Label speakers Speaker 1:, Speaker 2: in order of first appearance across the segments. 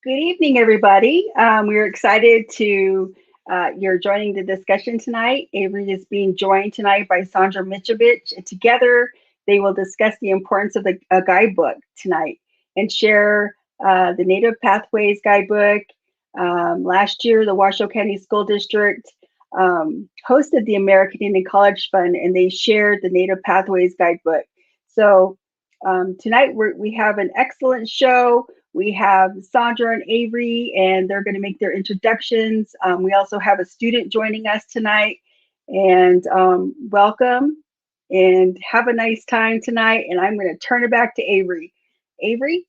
Speaker 1: Good evening, everybody. We're excited you're joining the discussion tonight. Avery is being joined tonight by Sandra Mitrovich, and together they will discuss the importance of the guidebook tonight and share the Native Pathways Guidebook. Last year, the Washoe County School District hosted the American Indian College Fund, and they shared the Native Pathways Guidebook. So tonight we have an excellent show. We have Sandra and Avery, and they're going to make their introductions. We also have a student joining us tonight, and welcome and have a nice time tonight. And I'm going to turn it back to Avery. Avery?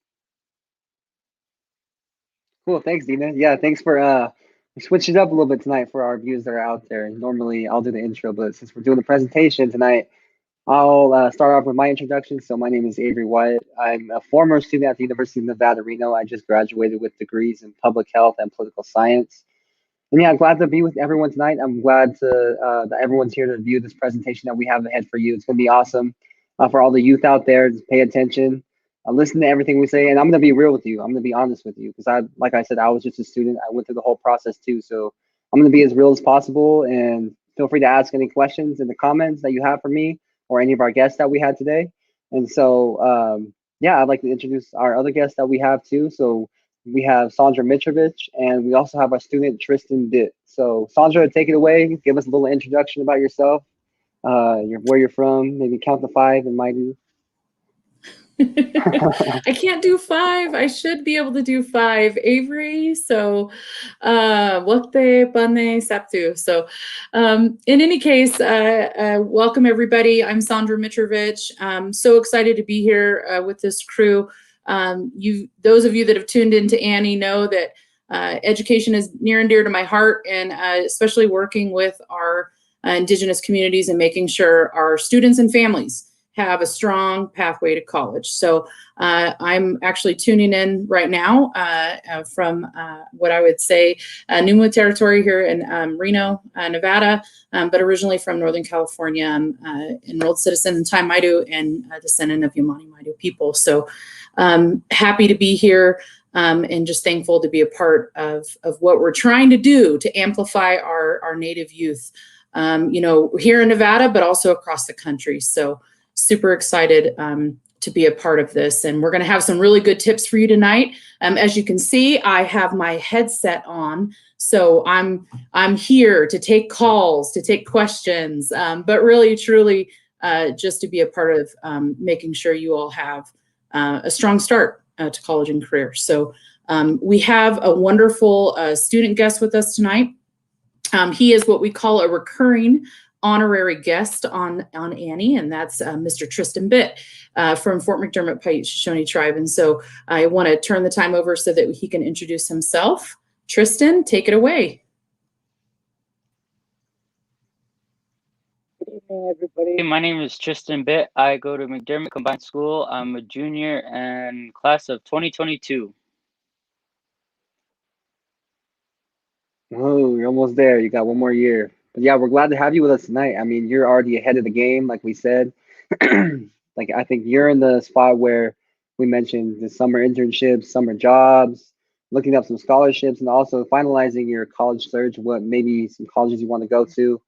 Speaker 2: Cool. Thanks, Dina. Yeah, thanks for switching it up a little bit tonight for our viewers that are out there. Normally, I'll do the intro, but since we're doing the presentation tonight, I'll start off with my introduction. So my name is Avery Wyatt. I'm a former student at the University of Nevada, Reno. I just graduated with degrees in public health and political science. And yeah, I'm glad to be with everyone tonight. I'm glad that everyone's here to view this presentation that we have ahead for you. It's going to be awesome for all the youth out there. Just pay attention, listen to everything we say, and I'm going to be real with you. I'm going to be honest with you because like I said, I was just a student. I went through the whole process too. So I'm going to be as real as possible. And feel free to ask any questions in the comments that you have for me or any of our guests that we had today. And so, yeah, I'd like to introduce our other guests that we have too. So we have Sandra Mitrovich, and we also have our student Tristan Ditt. So Sandra, take it away. Give us a little introduction about yourself, where you're from, maybe count to five and might do.
Speaker 3: I can't do five. I should be able to do five, Avery. So, Wote Pane Saptu. So, in any case, welcome everybody. I'm Sandra Mitrovich. I'm so excited to be here with this crew. Those of you that have tuned into Annie know that education is near and dear to my heart, and especially working with our Indigenous communities and making sure our students and families have a strong pathway to college. So I'm actually tuning in right now from what I would say Numa territory here in Reno, Nevada, but originally from Northern California. I'm enrolled citizen in Tai Maidu and a descendant of Yamani Maidu people. So happy to be here and just thankful to be a part of what we're trying to do to amplify our Native youth, here in Nevada, but also across the country. So super excited to be a part of this. And we're going to have some really good tips for you tonight. As you can see, I have my headset on. So I'm here to take calls, to take questions, but really, truly, just to be a part of making sure you all have a strong start to college and career. So we have a wonderful student guest with us tonight. He is what we call a recurring honorary guest on Annie, and that's Mr. Tristan Bitt from Fort McDermott Paiute Shoshone Tribe. And so I want to turn the time over so that he can introduce himself. Tristan, take it away.
Speaker 4: Good evening, everybody. My name is Tristan Bitt. I go to McDermott Combined School. I'm a junior in class of 2022.
Speaker 2: Whoa, you're almost there. You got one more year. But yeah, we're glad to have you with us tonight. I mean, you're already ahead of the game, like we said. Like I think you're in the spot where we mentioned the summer internships, summer jobs, looking up some scholarships, and also finalizing your college search, what maybe some colleges you want to go to,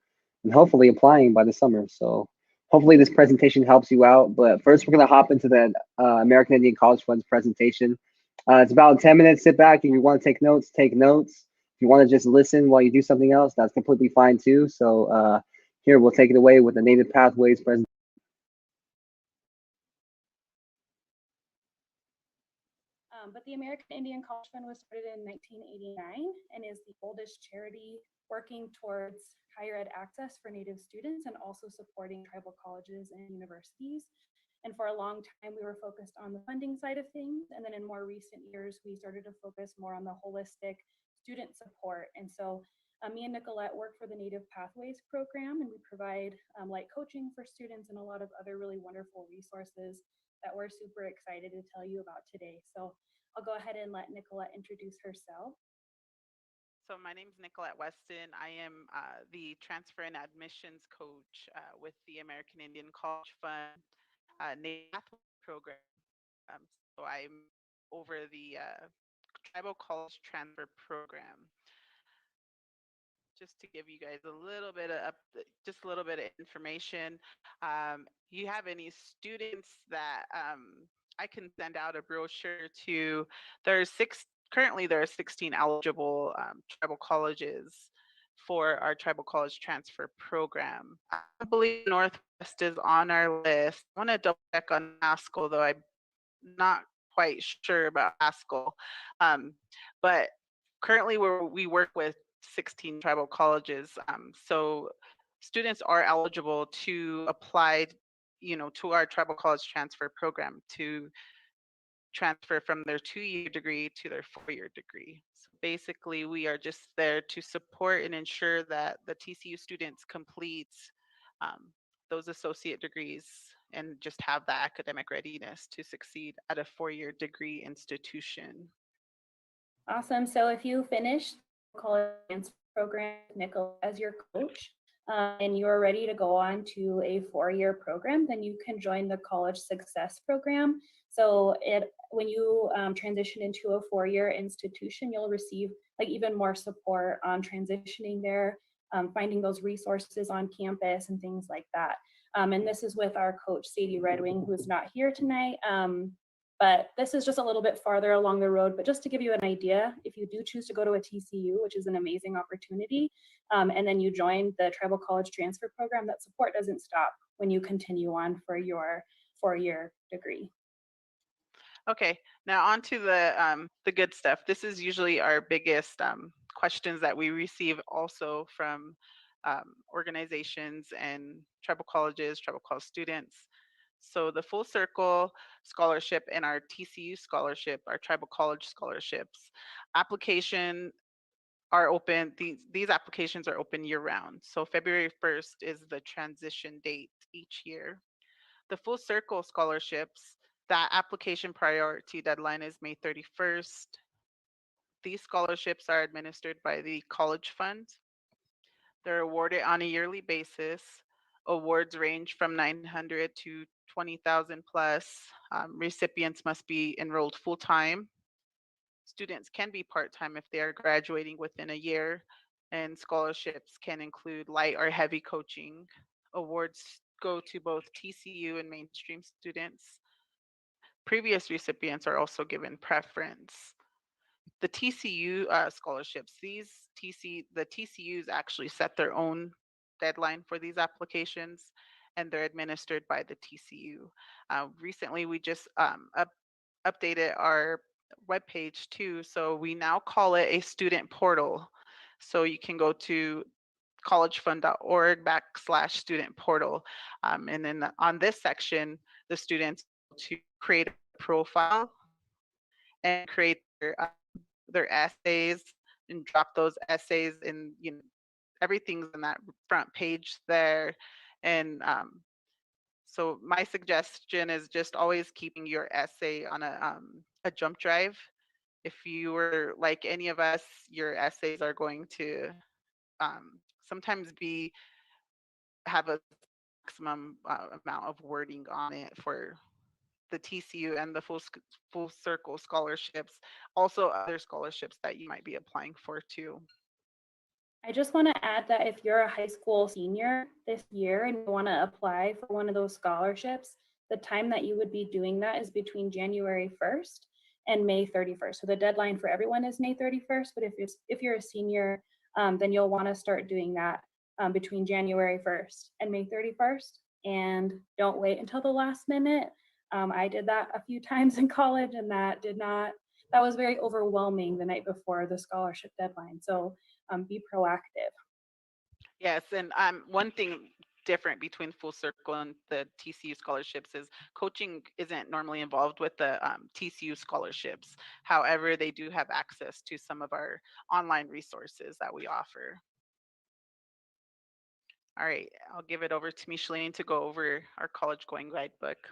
Speaker 2: and hopefully applying by the summer. So hopefully this presentation helps you out. But first, we're gonna hop into the American Indian College Fund's presentation. It's about 10 minutes. Sit back. If you want to take notes, take notes. If you want to just listen while you do something else, that's completely fine too. So here, we'll take it away with the Native Pathways presentation.
Speaker 5: But the American Indian College Fund was started in 1989 and is the oldest charity working towards higher ed access for Native students and also supporting tribal colleges and universities. And for a long time, we were focused on the funding side of things. And then in more recent years, we started to focus more on the holistic student support. And so me and Nicolette work for the Native Pathways program, and we provide light coaching for students and a lot of other really wonderful resources that we're super excited to tell you about today. So I'll go ahead and let Nicolette introduce herself.
Speaker 6: So my name is Nicolette Weston. I am the transfer and admissions coach with the American Indian College Fund Native Pathways program. So I'm over the Tribal College Transfer Program. Just to give you guys a little bit of just a little bit of information. You have any students that I can send out a brochure to? Currently there are 16 eligible tribal colleges for our tribal college transfer program. I believe Northwest is on our list. I want to double check on Haskell, though I'm not quite sure about Haskell. But currently we work with 16 tribal colleges. So students are eligible to apply, to our tribal college transfer program to transfer from their 2-year degree to their 4-year degree. So basically, we are just there to support and ensure that the TCU students complete um, those associate degrees and just have the academic readiness to succeed at a 4-year degree institution.
Speaker 5: Awesome. So if you finish the college dance program, Nicole, as your coach, and you're ready to go on to a 4-year program, then you can join the College Success Program. So when you transition into a 4-year institution, you'll receive like even more support on transitioning there, finding those resources on campus and things like that. And this is with our coach, Sadie Redwing, who is not here tonight. But this is just a little bit farther along the road. But just to give you an idea, if you do choose to go to a TCU, which is an amazing opportunity, and then you join the Tribal College Transfer Program, that support doesn't stop when you continue on for your 4-year degree.
Speaker 6: Okay, now on to the good stuff. This is usually our biggest questions that we receive also from organizations and tribal colleges, tribal college students. So the Full Circle Scholarship and our TCU Scholarship, our tribal college scholarships, application are open. These applications are open year round. So February 1st is the transition date each year. The Full Circle scholarships, that application priority deadline is May 31st. These scholarships are administered by the College Fund. They're awarded on a yearly basis. Awards range from 900 to 20,000 plus. Recipients must be enrolled full-time. Students can be part-time if they are graduating within a year, and scholarships can include light or heavy coaching. Awards go to both TCU and mainstream students. Previous recipients are also given preference. The TCU scholarships, the TCUs actually set their own deadline for these applications, and they're administered by the TCU. Recently, we just updated our webpage too, so we now call it a student portal. So you can go to collegefund.org/student portal, and then on this section, the students to create a profile and create their essays and drop those essays in, everything's in that front page there. And so my suggestion is just always keeping your essay on a jump drive. If you were like any of us, your essays are going to sometimes have a maximum amount of wording on it for the TCU and the Full Circle scholarships, also other scholarships that you might be applying for too.
Speaker 5: I just want to add that if you're a high school senior this year and you want to apply for one of those scholarships, the time that you would be doing that is between January 1st and May 31st. So the deadline for everyone is May 31st, but if you're a senior, then you'll want to start doing that between January 1st and May 31st. And don't wait until the last minute. I did that a few times in college, and that was very overwhelming the night before the scholarship deadline. So be proactive.
Speaker 6: Yes, and one thing different between Full Circle and the TCU scholarships is coaching isn't normally involved with the TCU scholarships. However, they do have access to some of our online resources that we offer. All right, I'll give it over to Micheline to go over our college going guidebook.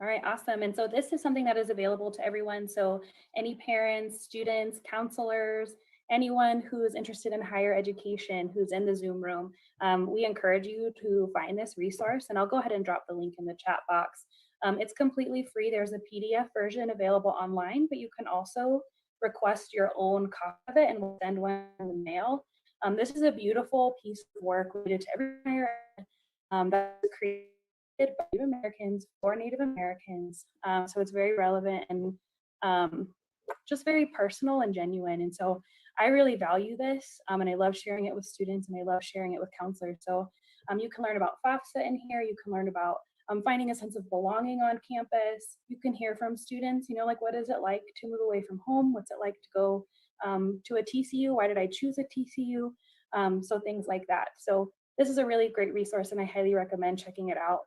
Speaker 5: All right, awesome. And so this is something that is available to everyone. So any parents, students, counselors, anyone who is interested in higher education, who's in the Zoom room, we encourage you to find this resource. And I'll go ahead and drop the link in the chat box. It's completely free. There's a PDF version available online, but you can also request your own copy of it and we'll send one in the mail. This is a beautiful piece of work related to every higher ed that's created by Native Americans for Native Americans. So it's very relevant and just very personal and genuine. And so I really value this, and I love sharing it with students, and I love sharing it with counselors. So you can learn about Fafsa in here. You can learn about finding a sense of belonging on campus. You can hear from students, you know, like what is it like to move away from home? What's it like to go to a TCU? Why did I choose a TCU? So things like that. So this is a really great resource and I highly recommend checking it out.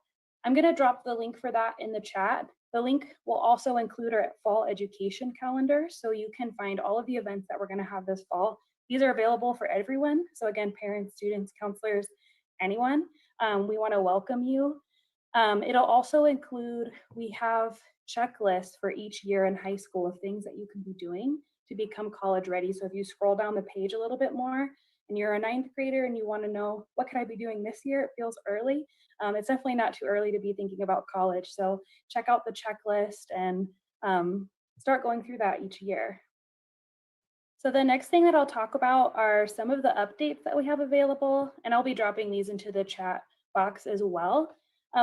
Speaker 5: I'm gonna drop the link for that in the chat. The link will also include our fall education calendar. So you can find all of the events that we're gonna have this fall. These are available for everyone. So again, parents, students, counselors, anyone. We wanna welcome you. It'll also include, we have checklists for each year in high school of things that you can be doing to become college ready. So if you scroll down the page a little bit more and you're a 9th grader and you want to know what could I be doing this year, it feels early. It's definitely not too early to be thinking about college. So check out the checklist and start going through that each year. So the next thing that I'll talk about are some of the updates that we have available, and I'll be dropping these into the chat box as well.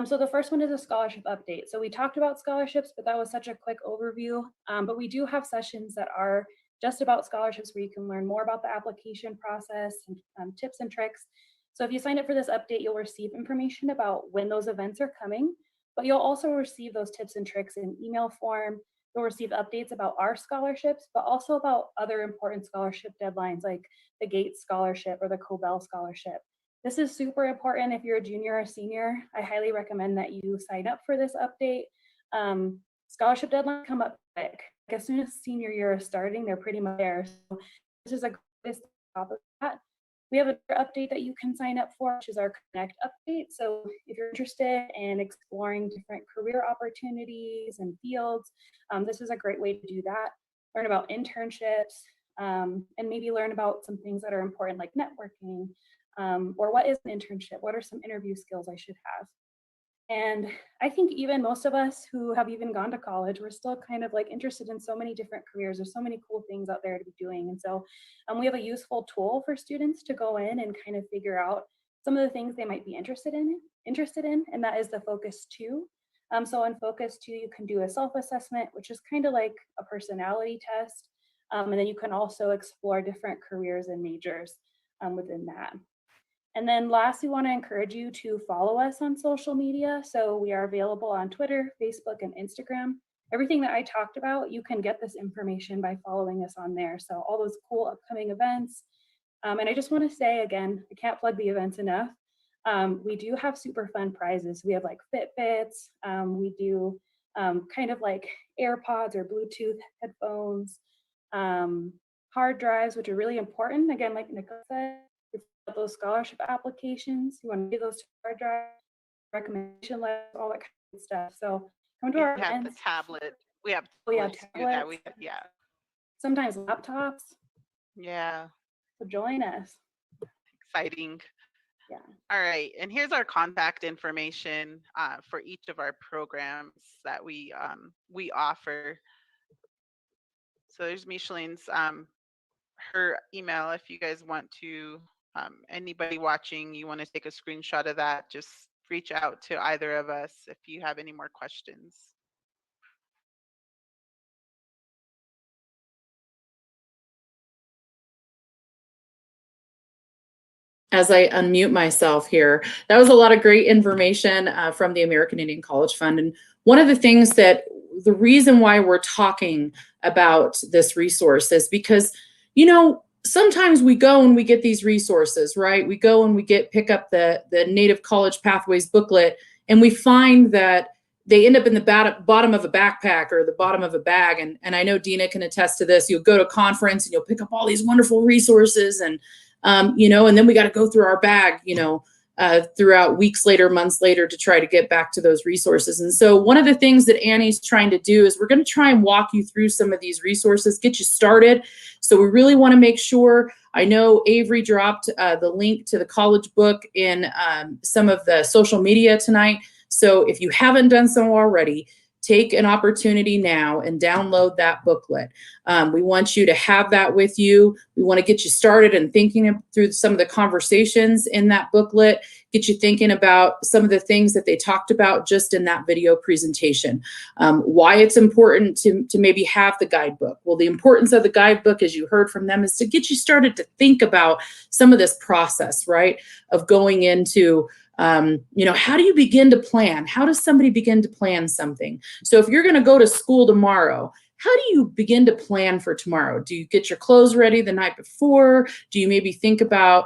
Speaker 5: So the first one is a scholarship update. So we talked about scholarships, but that was such a quick overview. But we do have sessions that are just about scholarships where you can learn more about the application process and tips and tricks. So if you sign up for this update, you'll receive information about when those events are coming, but you'll also receive those tips and tricks in email form. You'll receive updates about our scholarships, but also about other important scholarship deadlines like the Gates Scholarship or the Cobell Scholarship. This is super important if you're a junior or senior. I highly recommend that you sign up for this update. Scholarship deadlines come up quick. As soon as senior year is starting, they're pretty much there. So this is a good top of that. We have another update that you can sign up for, which is our Connect update. So if you're interested in exploring different career opportunities and fields, this is a great way to do that. Learn about internships and maybe learn about some things that are important like networking. Or what is an internship? What are some interview skills I should have? And I think even most of us who have even gone to college, we're still kind of like interested in so many different careers. There's so many cool things out there to be doing. And so we have a useful tool for students to go in and kind of figure out some of the things they might be interested in, and that is the Focus 2. So in Focus 2, you can do a self-assessment, which is kind of like a personality test. And then you can also explore different careers and majors within that. And then last, we want to encourage you to follow us on social media. So we are available on Twitter, Facebook, and Instagram. Everything that I talked about, you can get this information by following us on there. So all those cool upcoming events. And I just want to say again, I can't plug the events enough. We do have super fun prizes. We have like Fitbits. We do kind of like AirPods or Bluetooth headphones, hard drives, which are really important. Again, like Nicolette said, those scholarship applications, you want to give those to hard drive, recommendation letters, all that kind of stuff. So come to our events.
Speaker 6: The tablet. We have
Speaker 5: tablets.
Speaker 6: Yeah.
Speaker 5: Sometimes laptops.
Speaker 6: Yeah.
Speaker 5: So join us.
Speaker 6: Exciting.
Speaker 5: Yeah.
Speaker 6: All right, and here's our contact information for each of our programs that we offer. So there's Micheline's her email if you guys want to. Anybody watching, you want to take a screenshot of that, just reach out to either of us if you have any more questions.
Speaker 3: As I unmute myself here, that was a lot of great information from the American Indian College Fund. And one of the things that the reason why we're talking about this resource is because, you know, sometimes we go and we get these resources, right? We go and we pick up the Native College Pathways booklet, and we find that they end up in the bottom of a backpack or the bottom of a bag. And I know Dina can attest to this. You'll go to a conference and you'll pick up all these wonderful resources, and you know, and then we got to go through our bag, you know, throughout weeks later, months later to try to get back to those resources. And so one of the things that Annie's trying to do is we're going to try and walk you through some of these resources, get you started. So we really want to make sure, I know Avery dropped the link to the college book in some of the social media tonight. So if you haven't done so already, take an opportunity now and download that booklet. We want you to have that with you. We want to get you started and thinking through some of the conversations in that booklet, get you thinking about some of the things that they talked about just in that video presentation. Why it's important to maybe have the guidebook. Well, the importance of the guidebook, as you heard from them, is to get you started to think about some of this process, right, of going into how do you begin to plan? How does somebody begin to plan something? So if you're going to go to school tomorrow, how do you begin to plan for tomorrow? Do you get your clothes ready the night before? Do you maybe think about,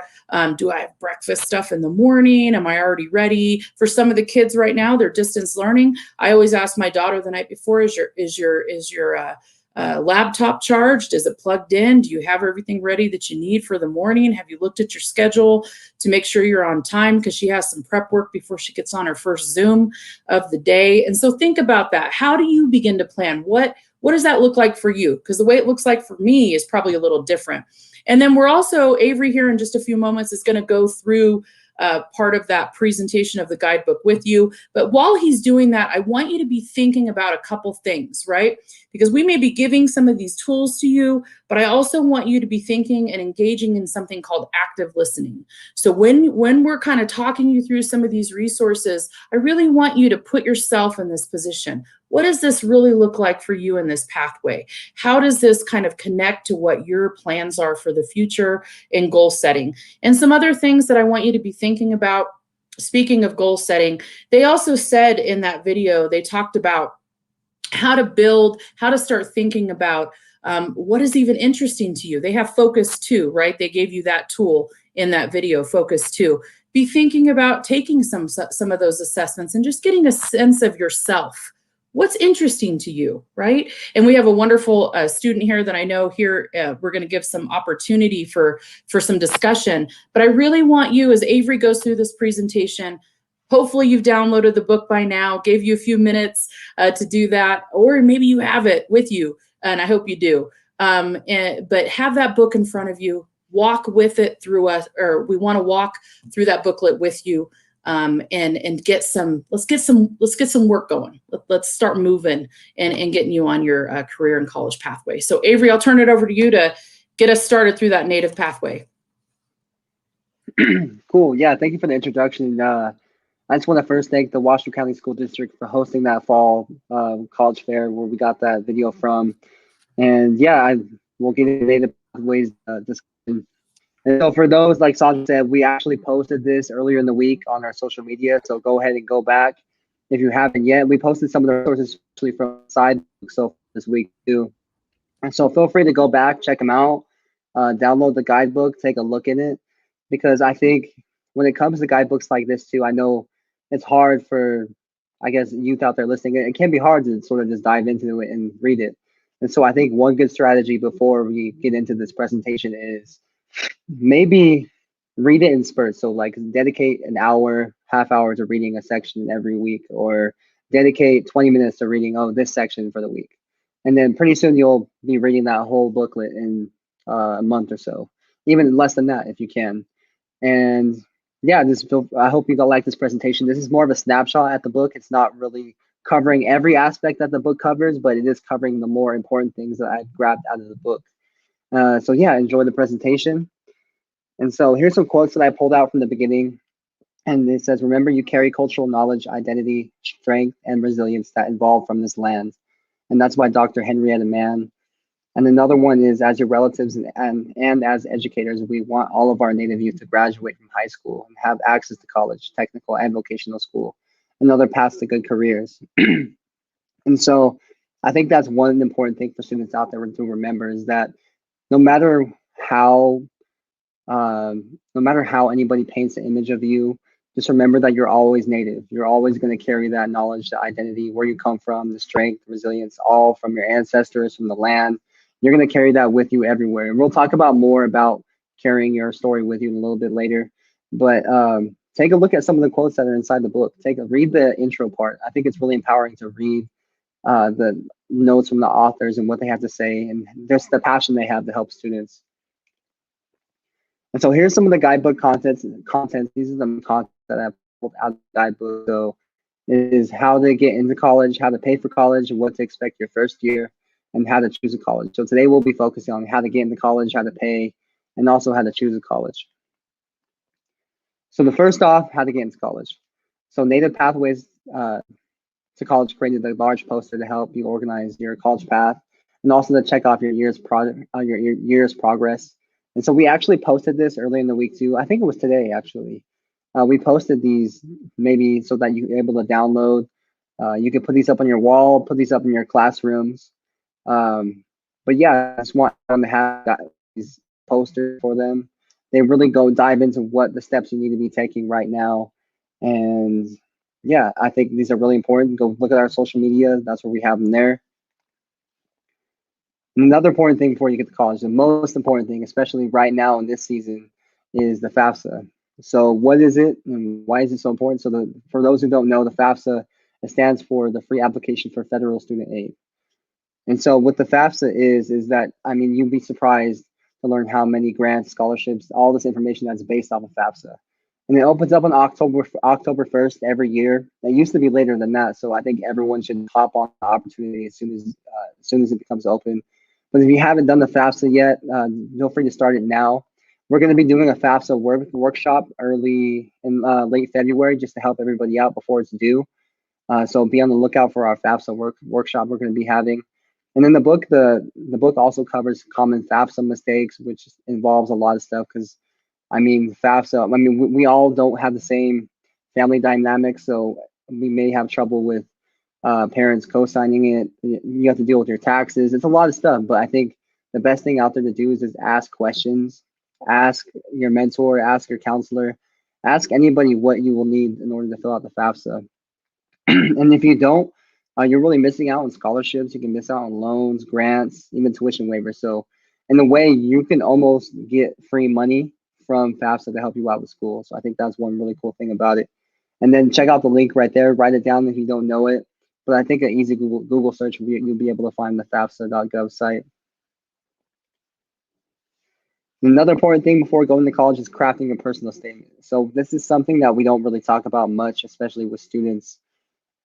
Speaker 3: do I have breakfast stuff in the morning? Am I already ready? For some of the kids right now, they're distance learning. I always ask my daughter the night before, is your laptop charged? Is it plugged in? Do you have everything ready that you need for the morning? Have you looked at your schedule to make sure you're on time? Because she has some prep work before she gets on her first Zoom of the day. And so think about that. How do you begin to plan? What does that look like for you? Because the way it looks like for me is probably a little different. And then we're also, Avery here in just a few moments is going to go through part of that presentation of the guidebook with you. But while he's doing that, I want you to be thinking about a couple things, right? Because we may be giving some of these tools to you, but I also want you to be thinking and engaging in something called active listening. So when we're kind of talking you through some of these resources, I really want you to put yourself in this position. What does this really look like for you in this pathway? How does this kind of connect to what your plans are for the future in goal setting? And some other things that I want you to be thinking about, speaking of goal setting, they also said in that video, they talked about how to start thinking about what is even interesting to you. They have Focus 2, right? They gave you that tool in that video, Focus 2. Be thinking about taking some of those assessments and just getting a sense of yourself. What's interesting to you, right? And we have a wonderful student here that I know here, we're going to give some opportunity for some discussion. But I really want you, as Avery goes through this presentation, hopefully you've downloaded the book by now, gave you a few minutes to do that, or maybe you have it with you, and I hope you do. But have that book in front of you, walk with it through us, or we want to walk through that booklet with you. And let's get some work going. Let's start moving and getting you on your career and college pathway. So Avery, I'll turn it over to you to get us started through that native pathway.
Speaker 2: Cool. Yeah. Thank you for the introduction. I just want to first thank the Washoe County School District for hosting that fall college fair where we got that video from. And yeah, we'll get into native pathways discussion. And so for those, like Sandra said, we actually posted this earlier in the week on our social media. So go ahead and go back if you haven't yet. We posted some of the resources actually from side so this week too. And so feel free to go back, check them out, download the guidebook, take a look in it. Because I think when it comes to guidebooks like this too, I know it's hard for, I guess, youth out there listening. It can be hard to sort of just dive into it and read it. And so I think one good strategy before we get into this presentation is maybe read it in spurts. So like dedicate an hour, half hour to reading a section every week, or dedicate 20 minutes to reading, this section for the week. And then pretty soon you'll be reading that whole booklet in a month or so, even less than that if you can. And yeah, I hope you like this presentation. This is more of a snapshot at the book. It's not really covering every aspect that the book covers, but it is covering the more important things that I grabbed out of the book. So yeah, enjoy the presentation. And so here's some quotes that I pulled out from the beginning. And it says, remember, you carry cultural knowledge, identity, strength, and resilience that evolved from this land. And that's by Dr. Henrietta Mann. And another one is, as your relatives and as educators, we want all of our Native youth to graduate from high school and have access to college, technical, and vocational school, and other paths to good careers. And so I think that's one important thing for students out there to remember is that no matter how anybody paints an image of you, just remember that you're always Native. You're always going to carry that knowledge, the identity, where you come from, the strength, resilience, all from your ancestors, from the land. You're going to carry that with you everywhere. And we'll talk about more about carrying your story with you in a little bit later. But take a look at some of the quotes that are inside the book. Read the intro part. I think it's really empowering to read the notes from the authors and what they have to say, and just the passion they have to help students. And so here's some of the guidebook contents. These are the content that I pulled out of the guidebook. So It is how to get into college, how to pay for college, what to expect your first year, and how to choose a college. So today we'll be focusing on how to get into college, how to pay, and also how to choose a college. So the first off, how to get into college. So Native Pathways to College created a large poster to help you organize your college path and also to check off your year's progress. And so we actually posted this early in the week too. I think it was today actually. We posted these maybe so that you're able to download. You can put these up on your wall, put these up in your classrooms. But yeah, I just want them to have these posters for them. They really go dive into what the steps you need to be taking right now. And yeah, I think these are really important. Go look at our social media. That's where we have them there. Another important thing before you get to college, the most important thing, especially right now in this season, is the Fafsa. So what is it and why is it so important? So for those who don't know, the Fafsa, it stands for the Free Application for Federal Student Aid. And so what the FAFSA is that, I mean, you'd be surprised to learn how many grants, scholarships, all this information that's based off of FAFSA. And it opens up on October 1st every year. It used to be later than that, so I think everyone should hop on the opportunity as soon as it becomes open. But if you haven't done the FAFSA yet, feel free to start it now. We're going to be doing a FAFSA workshop early in late February just to help everybody out before it's due. So be on the lookout for our FAFSA workshop we're going to be having. And then the book also covers common FAFSA mistakes, which involves a lot of stuff because, I mean, FAFSA, I mean, we all don't have the same family dynamics, so we may have trouble with parents co-signing it. You have to deal with your taxes. It's a lot of stuff, but I think the best thing out there to do is just ask questions. Ask your mentor, ask your counselor, ask anybody what you will need in order to fill out the FAFSA. And if you don't, you're really missing out on scholarships. You can miss out on loans, grants, even tuition waivers. So in a way, you can almost get free money from FAFSA to help you out with school. So I think that's one really cool thing about it. And then check out the link right there. Write it down if you don't know it. But I think an easy Google search, you'll be able to find the FAFSA.gov site. Another important thing before going to college is crafting a personal statement. So this is something that we don't really talk about much, especially with students.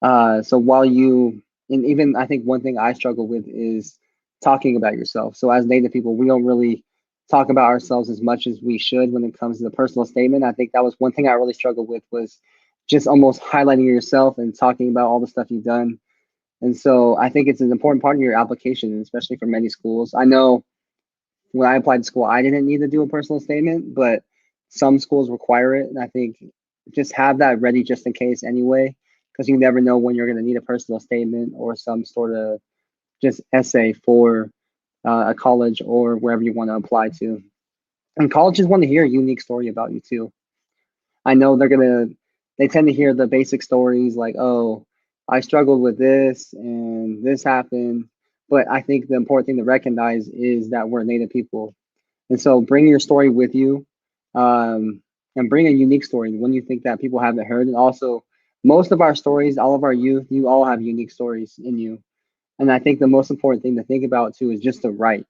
Speaker 2: So and even I think one thing I struggle with is talking about yourself. So as Native people, we don't really talk about ourselves as much as we should when it comes to the personal statement. I think that was one thing I really struggled with was just almost highlighting yourself and talking about all the stuff you've done. And so I think it's an important part of your application, especially for many schools. I know when I applied to school, I didn't need to do a personal statement, but some schools require it. And I think just have that ready just in case anyway, because you never know when you're going to need a personal statement or some sort of just essay for a college or wherever you want to apply to. And colleges want to hear a unique story about you too. I know they tend to hear the basic stories like, oh, I struggled with this and this happened. But I think the important thing to recognize is that we're Native people. And so bring your story with you and bring a unique story, one you think that people haven't heard. And also, most of our stories, all of our youth, you all have unique stories in you. And I think the most important thing to think about too is just to write.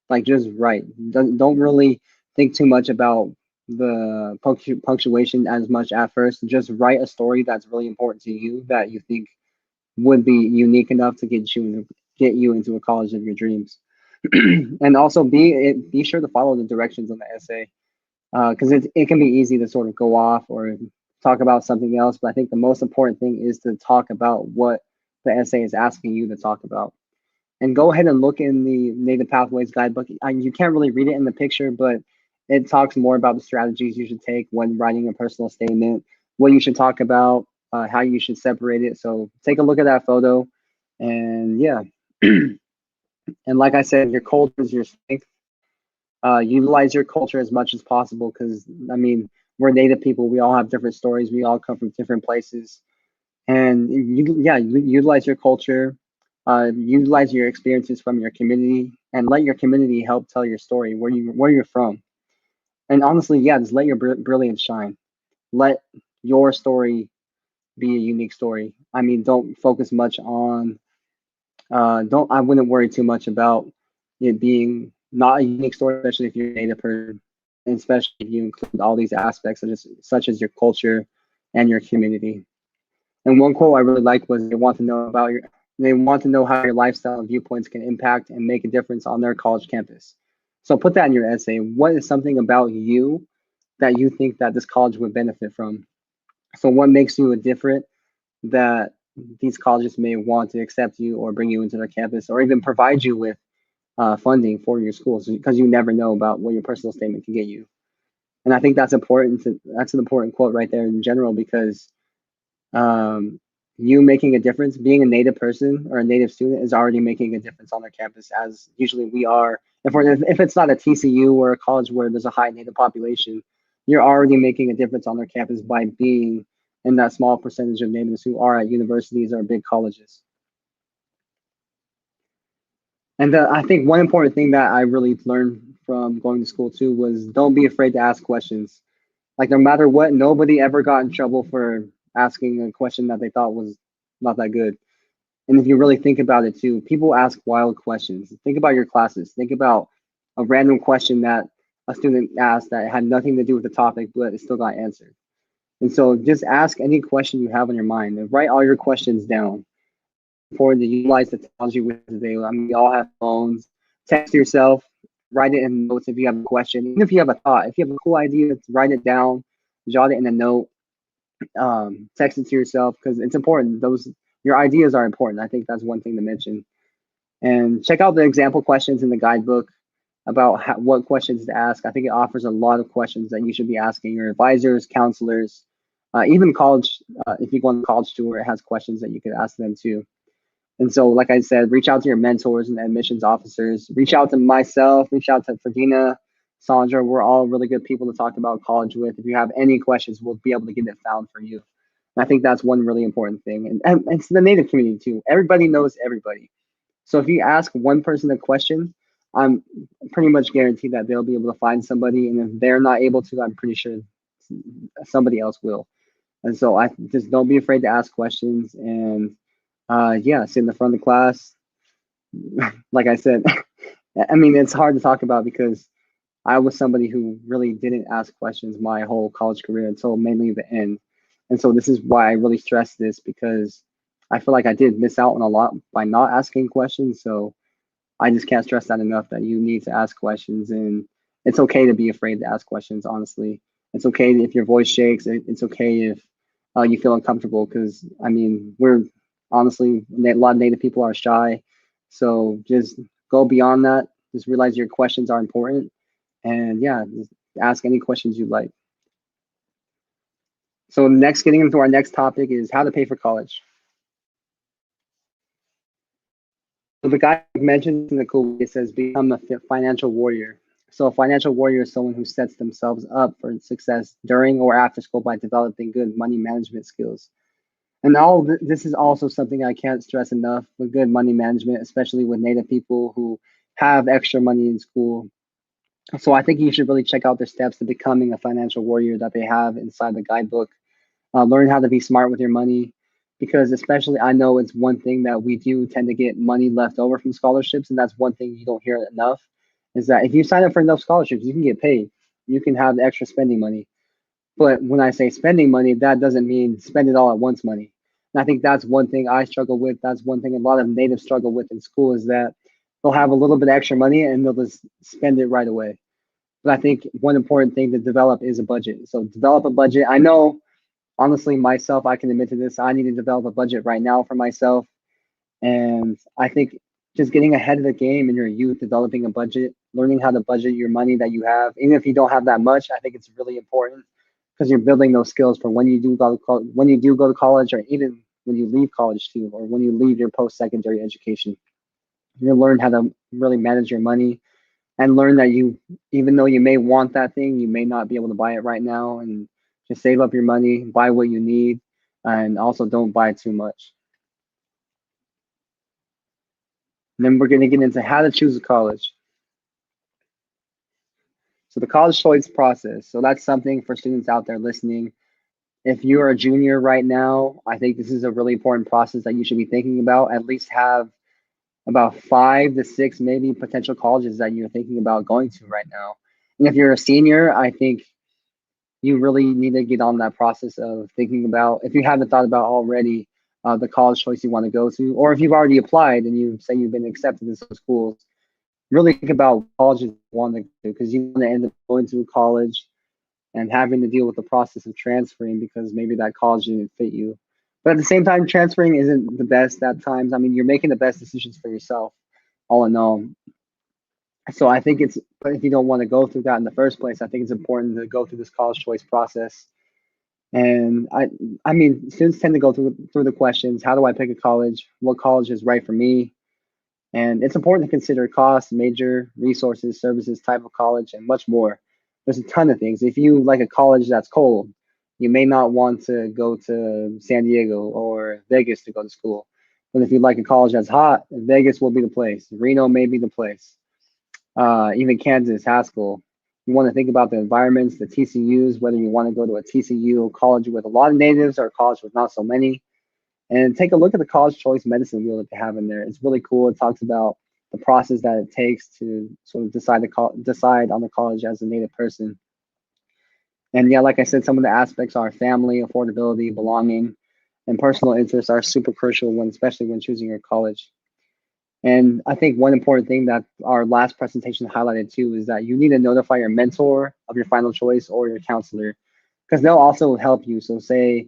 Speaker 2: Like just write. Don't really think too much about the punctuation as much at first. Just write a story that's really important to you that you think would be unique enough to get you into a college of your dreams. And also be sure to follow the directions on the essay because it can be easy to sort of go off or talk about something else. But I think the most important thing is to talk about what the essay is asking you to talk about. And go ahead and look in the Native Pathways Guidebook. You can't really read it in the picture, but it talks more about the strategies you should take when writing a personal statement, what you should talk about, how you should separate it. So take a look at that photo. And yeah. And like I said, your culture is your strength. Utilize your culture as much as possible because, I mean, we're Native people. We all have different stories. We all come from different places. And utilize your culture, utilize your experiences from your community, and let your community help tell your story, where you're from. And honestly, yeah, just let your brilliance shine. Let your story be a unique story. I mean, don't focus much on, I wouldn't worry too much about it being not a unique story, especially if you're a Native person, and especially if you include all these aspects such as your culture and your community. And one quote I really liked was, they want to know how your lifestyle and viewpoints can impact and make a difference on their college campus. So put that in your essay. What is something about you that you think that this college would benefit from? So what makes you a different that these colleges may want to accept you or bring you into their campus, or even provide you with funding for your schools, because you never know about what your personal statement can get you. And I think that's important. That's an important quote right there in general, because you making a difference, being a native person or a native student, is already making a difference on their campus, as usually we are. If it's not a TCU or a college where there's a high native population, you're already making a difference on their campus by being in that small percentage of natives who are at universities or big colleges. And I think one important thing that I really learned from going to school too was, don't be afraid to ask questions. Like, no matter what, nobody ever got in trouble for asking a question that they thought was not that good. And if you really think about it too, people ask wild questions. Think about your classes. Think about a random question that a student asked that had nothing to do with the topic, but it still got answered. And so just ask any question you have on your mind and write all your questions down. Important to utilize the technology with today. I mean, we all have phones. Text yourself, write it in notes if you have a question. Even if you have a thought, if you have a cool idea, write it down, jot it in a note, text it to yourself, because it's important. Your ideas are important. I think that's one thing to mention. And check out the example questions in the guidebook about what questions to ask. I think it offers a lot of questions that you should be asking your advisors, counselors, even college. If you go on the college tour, it has questions that you could ask them too. And so, like I said, reach out to your mentors and admissions officers. Reach out to myself. Reach out to Ferdina, Sandra. We're all really good people to talk about college with. If you have any questions, we'll be able to get it found for you. And I think that's one really important thing. And it's the Native community too. Everybody knows everybody. So if you ask one person a question, I'm pretty much guaranteed that they'll be able to find somebody. And if they're not able to, I'm pretty sure somebody else will. And so I just don't be afraid to ask questions. And yeah, sit in the front of the class. Like I said, I mean, it's hard to talk about because I was somebody who really didn't ask questions my whole college career until mainly the end. And so this is why I really stress this, because I feel like I did miss out on a lot by not asking questions. So I just can't stress that enough, that you need to ask questions, and it's okay to be afraid to ask questions, honestly. It's okay if your voice shakes. It's okay if you feel uncomfortable, because I mean, we're honestly, a lot of Native people are shy. So just go beyond that. Just realize your questions are important, and yeah, just ask any questions you like. So next, getting into our next topic is how to pay for college. So the guy mentioned in the cool, it says become a financial warrior. So a financial warrior is someone who sets themselves up for success during or after school by developing good money management skills. And this is also something I can't stress enough, with good money management, especially with Native people who have extra money in school. So I think you should really check out their steps to becoming a financial warrior that they have inside the guidebook. Learn how to be smart with your money, because especially I know it's one thing that we do tend to get money left over from scholarships, and that's one thing you don't hear enough, is that if you sign up for enough scholarships, you can get paid. You can have extra spending money. But when I say spending money, that doesn't mean spend it all at once money. And I think that's one thing I struggle with. That's one thing a lot of natives struggle with in school, is that they'll have a little bit of extra money and they'll just spend it right away. But I think one important thing to develop is a budget. So develop a budget. I know, honestly, myself, I can admit to this. I need to develop a budget right now for myself. And I think just getting ahead of the game in your youth, developing a budget, learning how to budget your money that you have, even if you don't have that much, I think it's really important, because you're building those skills for when you do go to college, or even when you leave college too, or when you leave your post-secondary education. You'll learn how to really manage your money, and learn that even though you may want that thing, you may not be able to buy it right now, and just save up your money, buy what you need, and also don't buy too much. And then we're going to get into how to choose a college. So the college choice process. So that's something for students out there listening. If you're a junior right now, I think this is a really important process that you should be thinking about. At least have about 5 to 6 maybe potential colleges that you're thinking about going to right now. And if you're a senior, I think you really need to get on that process of thinking about, if you haven't thought about already, the college choice you want to go to, or if you've already applied and you say you've been accepted in some schools, really think about what colleges you want to go to, because you want to end up going to a college and having to deal with the process of transferring because maybe that college didn't fit you. But at the same time, transferring isn't the best at times. I mean, you're making the best decisions for yourself, all in all. So I think it's, but if you don't want to go through that in the first place, I think it's important to go through this college choice process. And I mean, students tend to go through the questions: how do I pick a college? What college is right for me? And it's important to consider cost, major, resources, services, type of college, and much more. There's a ton of things. If you like a college that's cold, you may not want to go to San Diego or Vegas to go to school. But if you like a college that's hot, Vegas will be the place. Reno may be the place. Even Kansas, Haskell. You want to think about the environments, the TCUs, whether you want to go to a TCU college with a lot of natives or a college with not so many. And take a look at the college choice medicine wheel that they have in there. It's really cool. It talks about the process that it takes to sort of decide on the college as a native person. And yeah, like I said, some of the aspects are family, affordability, belonging, and personal interests are super crucial when, especially when choosing your college. And I think one important thing that our last presentation highlighted too is that you need to notify your mentor of your final choice or your counselor, because they'll also help you. So say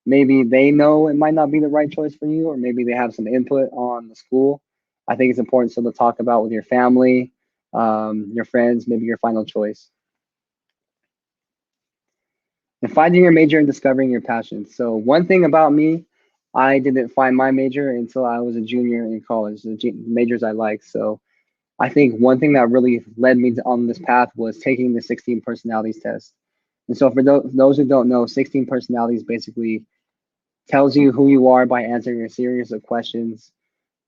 Speaker 2: maybe they know it might not be the right choice for you, or maybe they have some input on the school. I think it's important still to talk about with your family, your friends, maybe your final choice. And finding your major and discovering your passion. So one thing about me, I didn't find my major until I was a junior in college, the majors I liked. So I think one thing that really led me on this path was taking the 16 personalities test. And so for those who don't know, 16 personalities basically tells you who you are by answering a series of questions.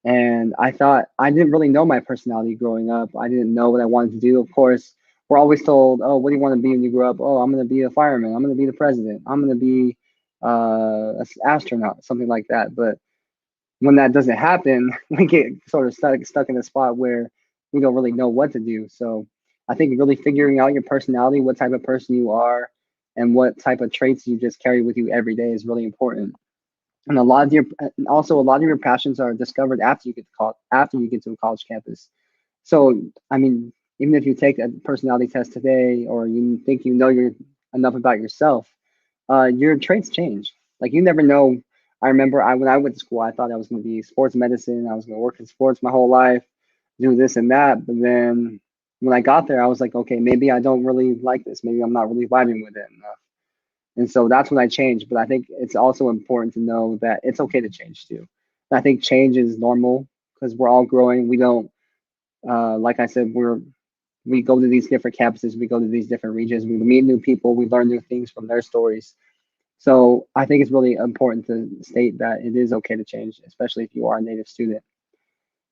Speaker 2: And I thought I didn't really know my personality growing up. I didn't know what I wanted to do. Of course, we're always told, "Oh, what do you want to be when you grow up?" "Oh, I'm going to be a fireman. I'm going to be the president. I'm going to be an astronaut," something like that. But when that doesn't happen, we get sort of stuck in a spot where we don't really know what to do. So I think really figuring out your personality, what type of person you are, and what type of traits you just carry with you every day is really important. And a lot of your passions are discovered after you get after you get to a college campus. So I mean, even if you take a personality test today, or you think you know you're enough about yourself, your traits change. Like you never know. I remember when I went to school, I thought I was going to be sports medicine. I was going to work in sports my whole life, do this and that. But then when I got there, I was like, okay, maybe I don't really like this. Maybe I'm not really vibing with it enough. And so that's when I changed. But I think it's also important to know that it's okay to change too. And I think change is normal because we're all growing. We don't, like I said, we go to these different campuses, we go to these different regions, we meet new people, we learn new things from their stories. So I think it's really important to state that it is okay to change, especially if you are a native student.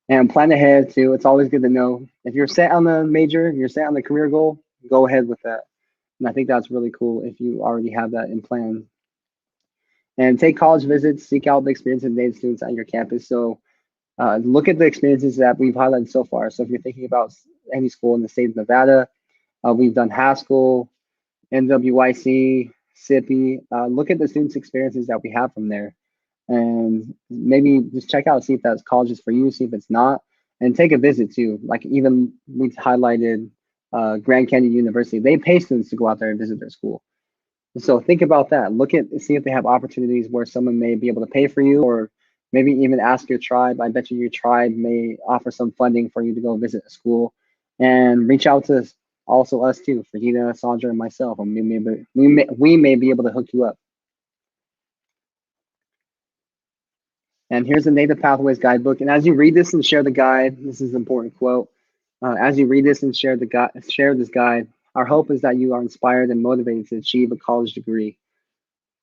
Speaker 2: And plan ahead too. It's always good to know if you're set on the major, if you're set on the career goal, go ahead with that. And I think that's really cool if you already have that in plan. And take college visits, seek out the experience of native students at your campus. So look at the experiences that we've highlighted so far. So if you're thinking about any school in the state of Nevada, we've done Haskell, NWYC, SIPI. Look at the students' experiences that we have from there, and maybe just check out, see if that college is for you, see if it's not, and take a visit too. Like even we highlighted Grand Canyon University. They pay students to go out there and visit their school. So think about that. See if they have opportunities where someone may be able to pay for you, or maybe even ask your tribe. I bet you your tribe may offer some funding for you to go visit a school, and reach out to also us too, Regina, Sandra, and myself, and we may be able to hook you up. And here's the Native Pathways Guidebook. And as you read this and share the guide, this is an important quote. As you read this and share this guide, our hope is that you are inspired and motivated to achieve a college degree.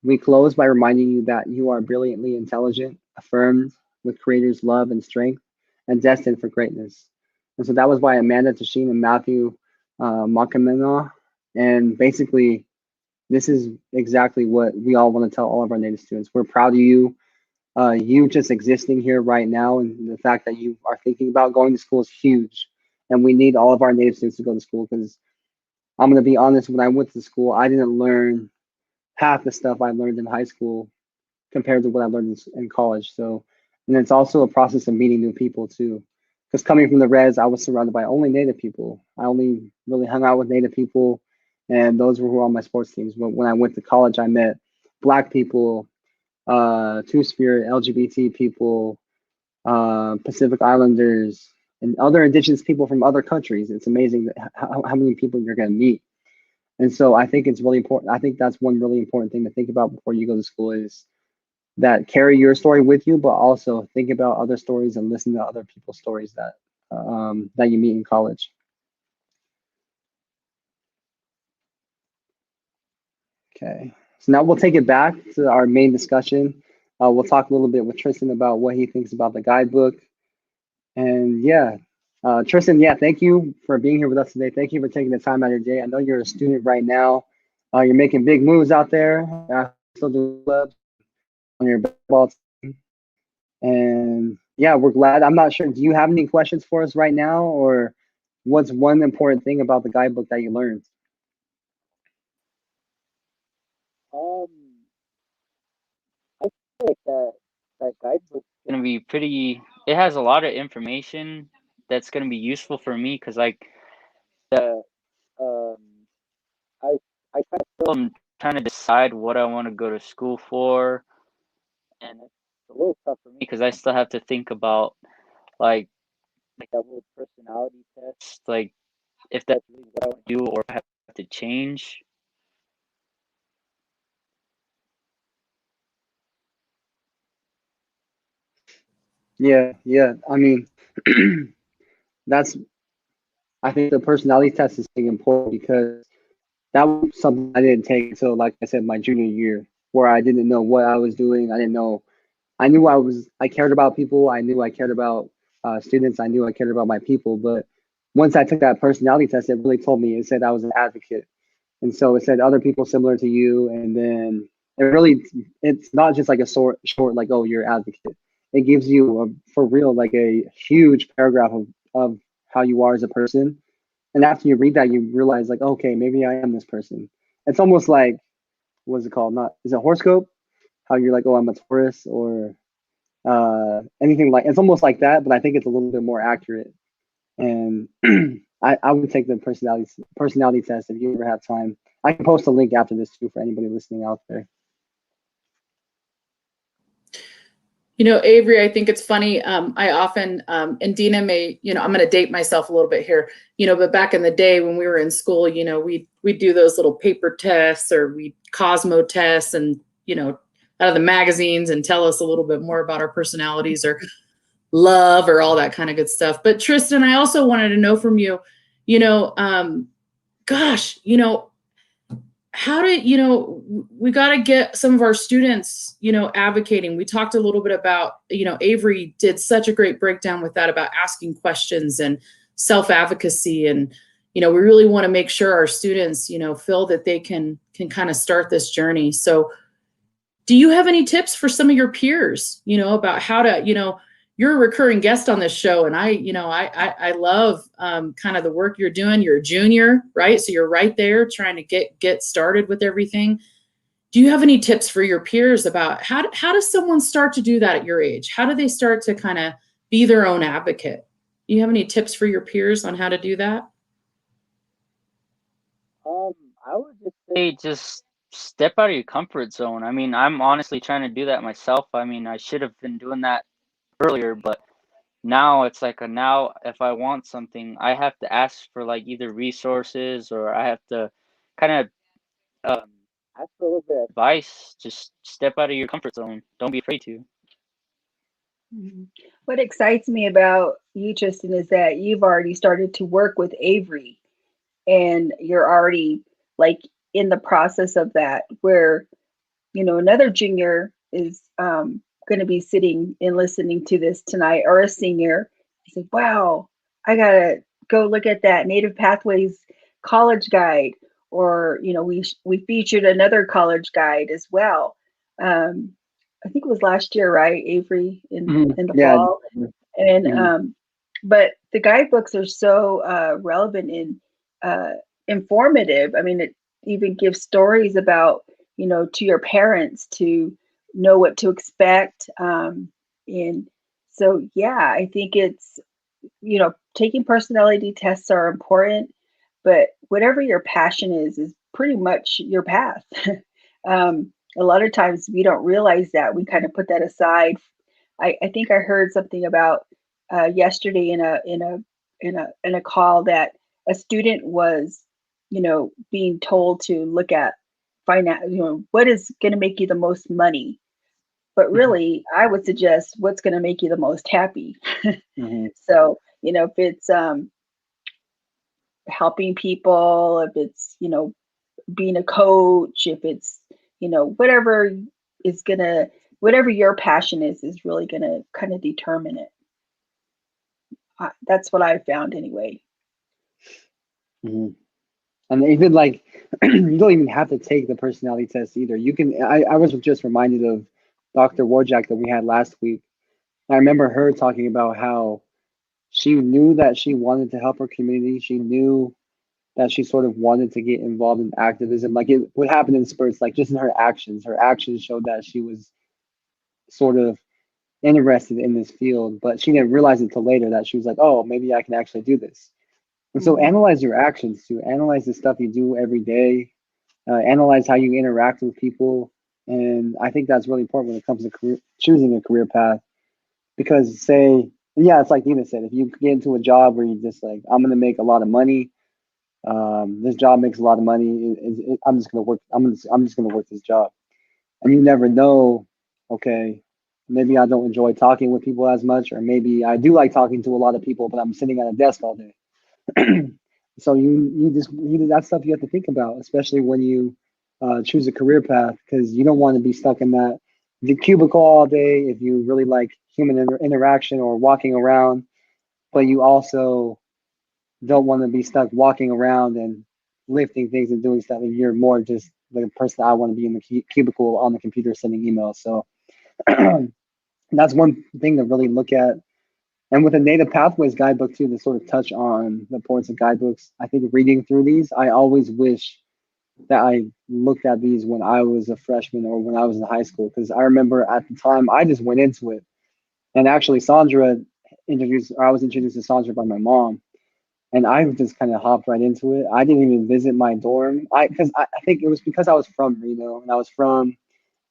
Speaker 2: We close by reminding you that you are brilliantly intelligent, affirmed with Creator's love and strength, and destined for greatness. And so that was by Amanda Tasheen and Matthew Makamena. And basically, this is exactly what we all want to tell all of our Native students. We're proud of you. You just existing here right now, and the fact that you are thinking about going to school is huge. And we need all of our Native students to go to school, because I'm going to be honest, when I went to school, I didn't learn half the stuff I learned in high school compared to what I learned in college. So, and it's also a process of meeting new people too. Because coming from the res, I was surrounded by only Native people. I only really hung out with Native people, and those were who were on my sports teams. But when I went to college, I met Black people, Two-Spirit, LGBT people, Pacific Islanders, and other indigenous people from other countries. It's amazing how many people you're going to meet. And so I think it's really important. I think that's one really important thing to think about before you go to school is that carry your story with you, but also think about other stories and listen to other people's stories that you meet in college. Okay, so now we'll take it back to our main discussion. We'll talk a little bit with Tristan about what he thinks about the guidebook. And yeah, Tristan, yeah, thank you for being here with us today. Thank you for taking the time out of your day. I know you're a student right now. You're making big moves out there. Still do clubs on your basketball team. And yeah, we're glad. I'm not sure. Do you have any questions for us right now, or what's one important thing about the guidebook that you learned?
Speaker 4: I feel like that guidebook is gonna be pretty. It has a lot of information that's gonna be useful for me because like the um I kind of feel I'm trying to decide what I want to go to school for, and it's a little tough for me because I still have to think about like that whole personality test, like if that's really what I want to do or if I have to change.
Speaker 2: Yeah. I mean, that's. I think the personality test is important because that was something I didn't take until, like I said, my junior year, where I didn't know what I was doing. I didn't know. I knew I cared about people. I knew I cared about students. I knew I cared about my people. But once I took that personality test, it really told me, it said I was an advocate. And so it said other people similar to you. And then it's not just like a short, like, oh, you're an advocate. It gives you for real, like a huge paragraph of how you are as a person. And after you read that, you realize like, okay, maybe I am this person. It's almost like, what's it called? Is it horoscope? How you're like, oh, I'm a Taurus or anything like, it's almost like that, but I think it's a little bit more accurate. And I would take the personality test if you ever have time. I can post a link after this too for anybody listening out there.
Speaker 3: You know, Avery, I think it's funny. I often, and Dina may, you know, I'm going to date myself a little bit here, you know, but back in the day when we were in school, you know, we'd do those little paper tests or we Cosmo tests and, you know, out of the magazines and tell us a little bit more about our personalities or love or all that kind of good stuff. But Tristan, I also wanted to know from you, you know, gosh, you know, how do you know we got to get some of our students, you know, advocating. We talked a little bit about, you know, Avery did such a great breakdown with that about asking questions and self-advocacy, and you know, we really want to make sure our students, you know, feel that they can kind of start this journey. So do you have any tips for some of your peers, you know, about how to, you know, you're a recurring guest on this show, and I love kind of the work you're doing. You're a junior, right? So you're right there trying to get started with everything. Do you have any tips for your peers about how does someone start to do that at your age? How do they start to kind of be their own advocate? Do you have any tips for your peers on how to do that?
Speaker 4: I would just say just step out of your comfort zone. I mean, I'm honestly trying to do that myself. I mean, I should have been doing that earlier, but now it's like now if I want something, I have to ask for like either resources or I have to kind of ask for a little bit of advice. Just step out of your comfort zone. Don't be afraid to.
Speaker 1: What excites me about you, Tristan, is that you've already started to work with Avery and you're already like in the process of that, where, you know, another junior is going to be sitting and listening to this tonight, or a senior. I said, wow, I got to go look at that Native Pathways college guide. Or, you know, we featured another college guide as well. I think it was last year, right, Avery, in the fall. And but the guidebooks are so relevant informative. I mean, it even gives stories about, you know, to your parents to know what to expect. And so, yeah, I think it's, you know, taking personality tests are important, but whatever your passion is pretty much your path. A lot of times we don't realize that. We kind of put that aside. I think I heard something about yesterday in a call that a student was, you know, being told to look at you know, what is going to make you the most money. But really, I would suggest what's going to make you the most happy.
Speaker 2: Mm-hmm.
Speaker 1: So, you know, if it's helping people, if it's, you know, being a coach, if it's, you know, whatever is gonna, whatever your passion is really gonna kind of determine it. That's what I found anyway.
Speaker 2: Mm-hmm. And even like, you don't even have to take the personality test either. You can, I was just reminded of Dr. Warjack that we had last week. I remember her talking about how she knew that she wanted to help her community. She knew that she sort of wanted to get involved in activism. Like it would happen in spurts, like just in her actions. Her actions showed that she was sort of interested in this field, but she didn't realize it till later that she was like, oh, maybe I can actually do this. And so
Speaker 1: Mhm.
Speaker 2: analyze your actions too. Analyze the stuff you do every day. Analyze how you interact with people. And I think that's really important when it comes to choosing a career path. Because say, yeah, it's like Dina said, if you get into a job where you just like, I'm gonna make a lot of money. This job makes a lot of money. I'm just gonna work. I'm just gonna work this job, and you never know. Okay, maybe I don't enjoy talking with people as much, or maybe I do like talking to a lot of people, but I'm sitting at a desk all day. So that's stuff you have to think about, especially when you choose a career path, because you don't want to be stuck in the cubicle all day if you really like human interaction or walking around, but you also don't want to be stuck walking around and lifting things and doing stuff. And you're more just the person I want to be in the cubicle on the computer sending emails. So that's one thing to really look at. And with the Native Pathways guidebook too, to sort of touch on the importance of guidebooks, I think reading through these, I always wish that I looked at these when I was a freshman or when I was in high school, because I remember at the time I just went into it. And actually, I was introduced to Sandra by my mom, and I just kind of hopped right into it. I didn't even visit my dorm. I think it was because I was from Reno and I was from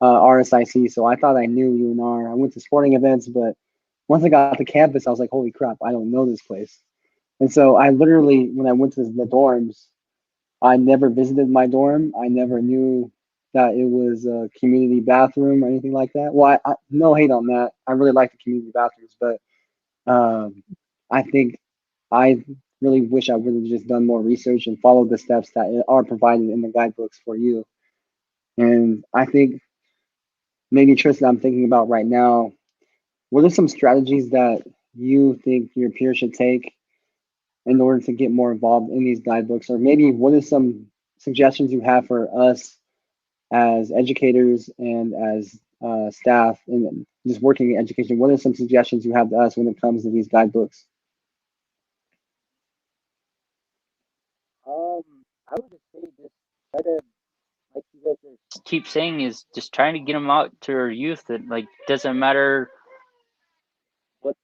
Speaker 2: RSIC, so I thought I knew UNR. I went to sporting events, but once I got to campus, I was like, holy crap, I don't know this place. And so I literally, when I went to the dorms, I never visited my dorm. I never knew that it was a community bathroom or anything like that. Well, no hate on that. I really like the community bathrooms, but I think I really wish I would have just done more research and followed the steps that are provided in the guidebooks for you. And I think maybe Tristan, I'm thinking about right now, what are some strategies that you think your peers should take in order to get more involved in these guidebooks? Or maybe what are some suggestions you have for us as educators and as staff and just working in education? What are some suggestions you have to us when it comes to these guidebooks?
Speaker 4: I would just say just try to, like you guys keep saying, is just trying to get them out to our youth. That like doesn't matter what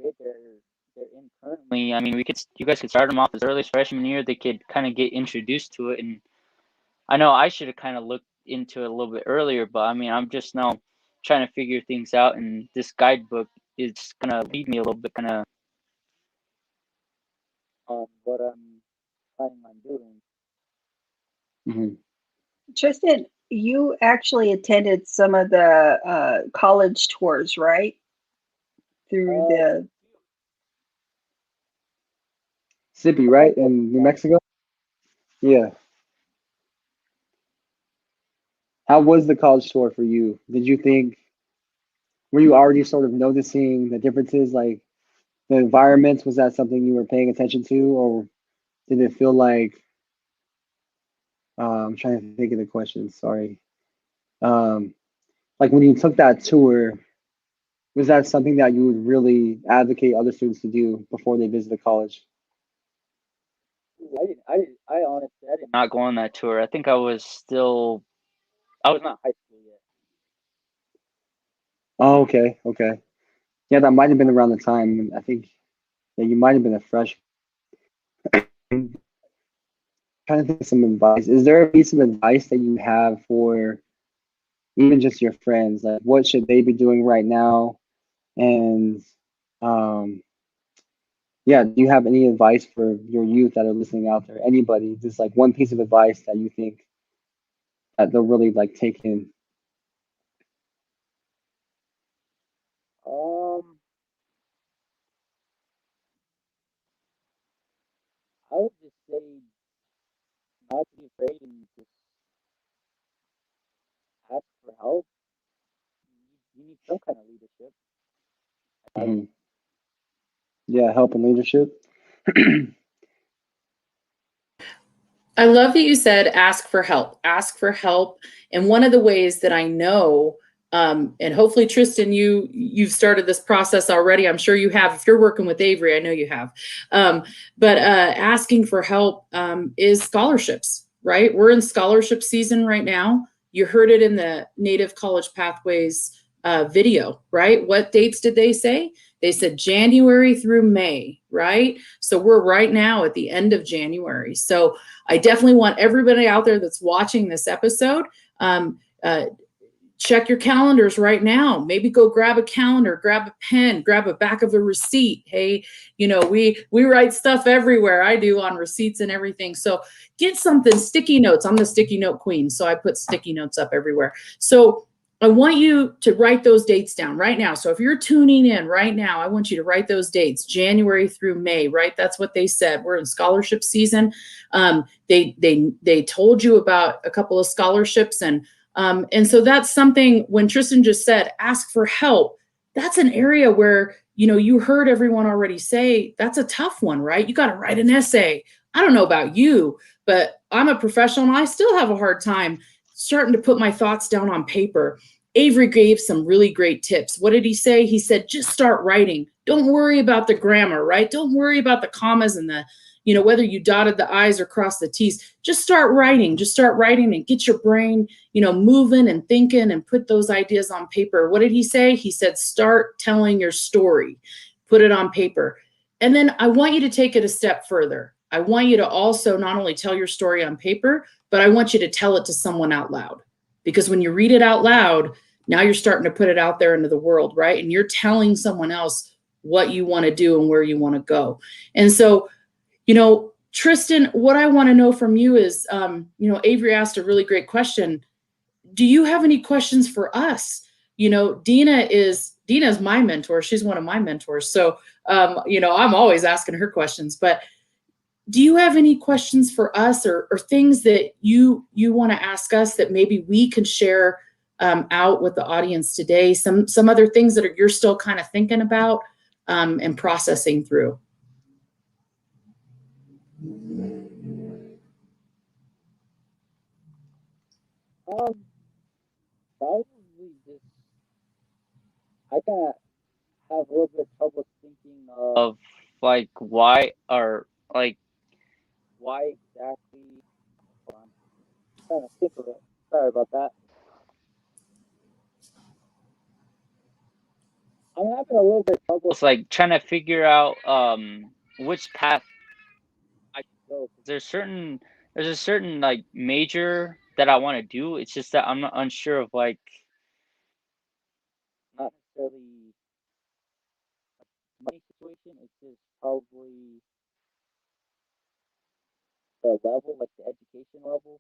Speaker 4: grade they're in currently. I mean, you guys could start them off as early as freshman year. They could kind of get introduced to it, and I know I should have kind of looked into it a little bit earlier, but I mean, I'm just now trying to figure things out, and this guidebook is gonna lead me a little bit, kind of on what I'm planning on doing.
Speaker 2: Mm-hmm.
Speaker 1: Tristan, you actually attended some of the college tours, right? Through the
Speaker 2: Sippy, right? In New Mexico? Yeah. How was the college tour for you? Were you already sort of noticing the differences, like the environments? Was that something you were paying attention to, or did it feel like, I'm trying to think of the question, sorry. Um, like when you took that tour, was that something that you would really advocate other students to do before they visit the college?
Speaker 4: I not go on that tour. I think I was not high school yet.
Speaker 2: Oh, okay, okay. Yeah, that might have been around the time. I think yeah, you might have been a freshman. Trying to think of some advice. Is there a piece of advice that you have for even just your friends? Like, what should they be doing right now? And um, yeah, do you have any advice for your youth that are listening out there? Anybody, just like one piece of advice that you think that they'll really like take in?
Speaker 4: I would just say not to be afraid and just ask for help. You need some kind of leadership.
Speaker 2: Mhm. Yeah, help and leadership.
Speaker 3: I love that you said ask for help. Ask for help. And one of the ways that I know, and hopefully Tristan, you've started this process already. I'm sure you have. If you're working with Avery, I know you have. But asking for help is scholarships, right? We're in scholarship season right now. You heard it in the Native College Pathways video, right? What dates did they say? They said January through May, right? So we're right now at the end of January. So I definitely want everybody out there that's watching this episode, check your calendars right now. Maybe go grab a calendar, grab a pen, grab a back of a receipt. Hey, we write stuff everywhere. I do on receipts and everything. So get something, sticky notes. I'm the sticky note queen, so I put sticky notes up everywhere. So I want you to write those dates down right now. So if you're tuning in right now, I want you to write those dates, January through May, right? That's what they said. We're in scholarship season. They told you about a couple of scholarships, and so that's something. When Tristan just said, ask for help, that's an area where, you heard everyone already say, that's a tough one, right? You got to write an essay. I don't know about you, but I'm a professional and I still have a hard time starting to put my thoughts down on paper. Avery gave some really great tips. What did he say? He said, just start writing. Don't worry about the grammar, right? Don't worry about the commas and the, whether you dotted the I's or crossed the T's. Just start writing. Just start writing and get your brain, moving and thinking and put those ideas on paper. What did he say? He said, start telling your story. Put it on paper. And then I want you to take it a step further. I want you to also not only tell your story on paper, but I want you to tell it to someone out loud. Because when you read it out loud, now you're starting to put it out there into the world, right? And you're telling someone else what you want to do and where you want to go. And so, Tristan, what I want to know from you is, Avery asked a really great question. Do you have any questions for us? Dina is my mentor. She's one of my mentors. So, I'm always asking her questions, but do you have any questions for us or things that you want to ask us that maybe we can share out with the audience today? Some other things that you're still kind of thinking about and processing through.
Speaker 4: Probably just I kind of have a little bit of trouble thinking of like why exactly. Hold on, I'm trying to think of it. Sorry about that. I'm having a little bit of trouble. It's like trying to figure out which path I should go. 'Cause there's a certain like major that I want to do. It's just that I'm not unsure of like not necessarily money situation. It's just probably the level, like the education level.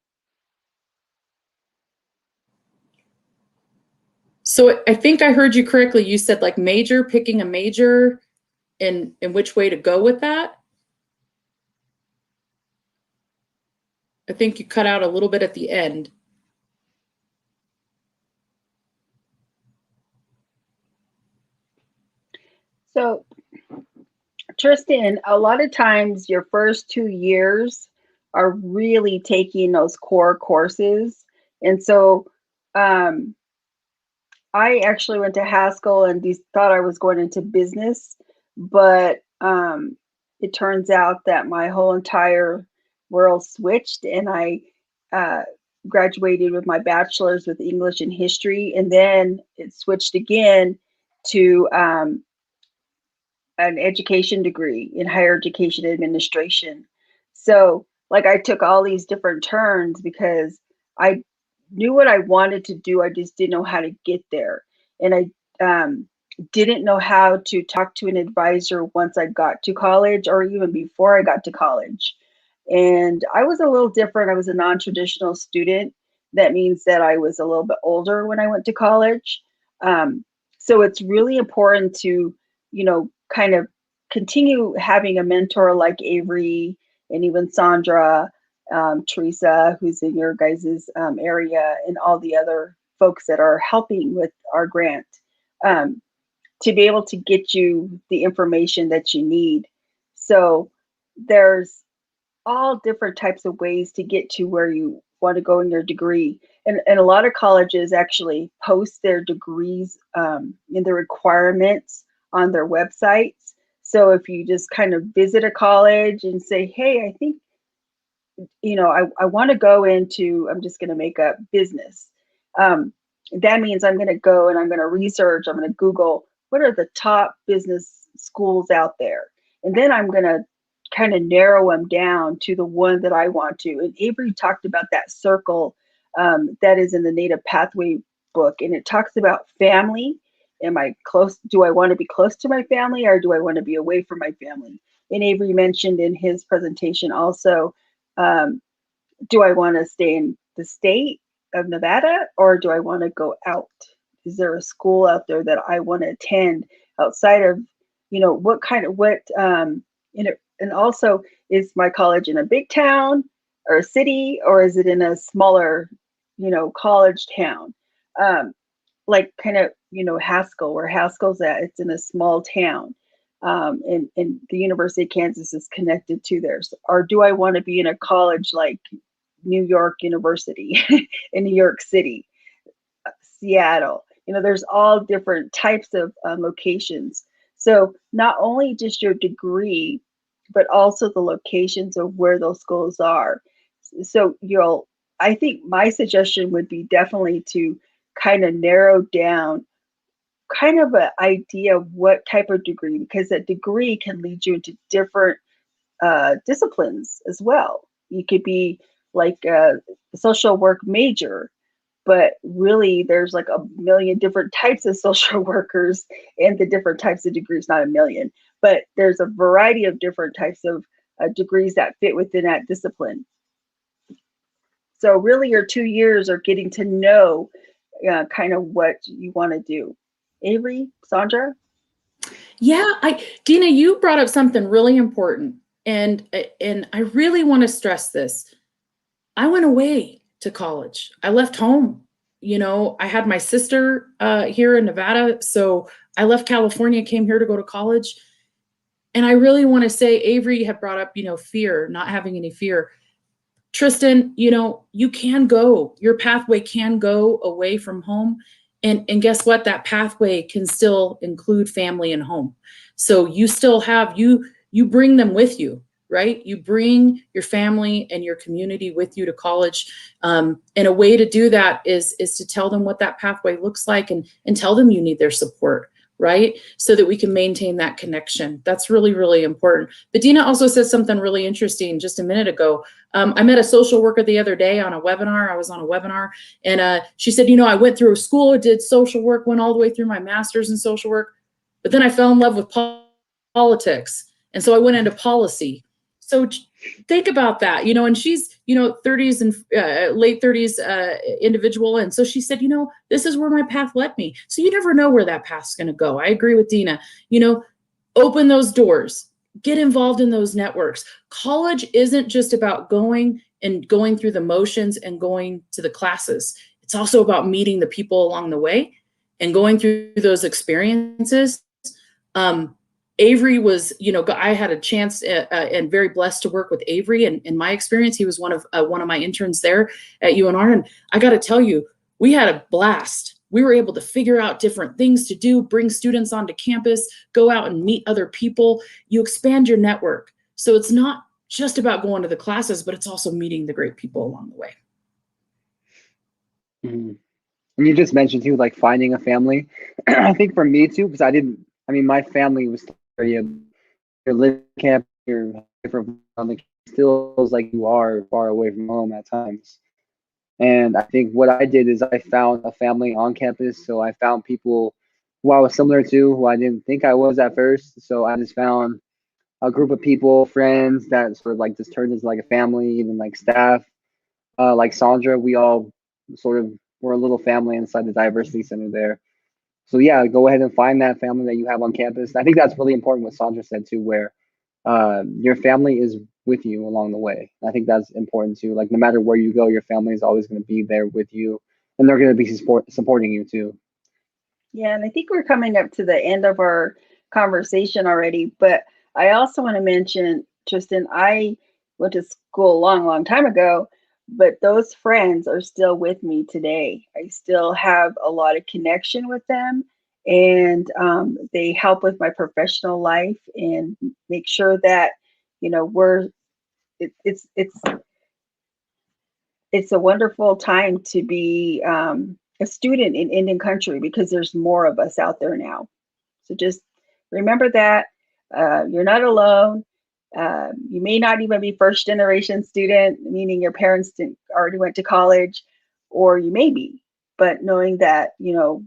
Speaker 3: So I think I heard you correctly. You said like major, picking a major, and which way to go with that. I think you cut out a little bit at the end.
Speaker 1: So, Tristan, a lot of times your first 2 years are really taking those core courses. And so I actually went to Haskell and thought I was going into business, but it turns out that my whole entire world switched, and I graduated with my bachelor's with English and history, and then it switched again to an education degree in higher education administration. So, like, I took all these different turns because I knew what I wanted to do. I just didn't know how to get there. And I didn't know how to talk to an advisor once I got to college or even before I got to college. And I was a little different. I was a non traditional student. That means that I was a little bit older when I went to college. So it's really important to, kind of continue having a mentor like Avery and even Sandra, Teresa, who's in your guys' area, and all the other folks that are helping with our grant, to be able to get you the information that you need. So there's all different types of ways to get to where you want to go in your degree. And a lot of colleges actually post their degrees in the requirements on their websites. So if you just kind of visit a college and say, hey, I think, I want to go into, I'm just going to make up business. That means I'm going to go and I'm going to research, I'm going to Google, what are the top business schools out there? And then I'm going to kind of narrow them down to the one that I want to. And Avery talked about that circle that is in the Native Pathway book. And it talks about family. Am I close? Do I want to be close to my family, or do I want to be away from my family? And Avery mentioned in his presentation also, do I want to stay in the state of Nevada, or do I want to go out? Is there a school out there that I want to attend outside of, and also, is my college in a big town or a city, or is it in a smaller, college town? Like kind of, Haskell, where Haskell's at, it's in a small town. And the University of Kansas is connected to there. Or do I want to be in a college like New York University in New York City, Seattle? There's all different types of locations. So not only just your degree, but also the locations of where those schools are. So I think my suggestion would be definitely to kind of narrow down kind of an idea of what type of degree, because that degree can lead you into different disciplines as well. You could be like a social work major, but really there's like a million different types of social workers and the different types of degrees, not a million, but there's a variety of different types of degrees that fit within that discipline. So really your 2 years are getting to know kind of what you want to do. Avery, Sandra?
Speaker 3: Yeah, Dina, you brought up something really important, and I really want to stress this. I went away to college. I left home. I had my sister here in Nevada, so I left California, came here to go to college. And I really want to say, Avery had brought up, fear, not having any fear. Tristan, you can go, your pathway can go away from home. And guess what? That pathway can still include family and home. So you still have, you bring them with you, right? You bring your family and your community with you to college. And a way to do that is to tell them what that pathway looks like, and tell them you need their support, right? So that we can maintain that connection. That's really, really important. But Dina also said something really interesting just a minute ago. I met a social worker the other day on a webinar. I was on a webinar, and she said, I went through a school, did social work, went all the way through my master's in social work, but then I fell in love with politics. And so I went into policy. So think about that, and she's, 30s and late 30s individual. And so she said, this is where my path led me. So you never know where that path's going to go. I agree with Dina, open those doors, get involved in those networks. College isn't just about going through the motions and going to the classes. It's also about meeting the people along the way and going through those experiences. Avery was, I had a chance and very blessed to work with Avery. And in my experience, he was one of my interns there at UNR. And I got to tell you, we had a blast. We were able to figure out different things to do, bring students onto campus, go out and meet other people. You expand your network. So it's not just about going to the classes, but it's also meeting the great people along the way.
Speaker 2: Mm-hmm. And you just mentioned too, like finding a family. I think for me too, because my family was area. You're living camp, you're different on the still feels like you are far away from home at times. And I think what I did is I found a family on campus. So I found people who I was similar to, who I didn't think I was at first. So I just found a group of people, friends that sort of like just turned into like a family, even like staff. Like Sandra, we all sort of were a little family inside the diversity center there. So yeah, go ahead and find that family that you have on campus. I think that's really important what Sandra said too, where your family is with you along the way. I think that's important too. Like no matter where you go, your family is always going to be there with you, and they're going to be supporting you too.
Speaker 1: Yeah, and I think we're coming up to the end of our conversation already, but I also want to mention, Tristan, I went to school a long, long time ago, but those friends are still with me today. I still have a lot of connection with them, and they help with my professional life and make sure that, you know, it's a wonderful time to be a student in Indian country because there's more of us out there now. So just remember that you're not alone. You may not even be first generation student, meaning your parents already went to college, or you may be, but knowing that, you know,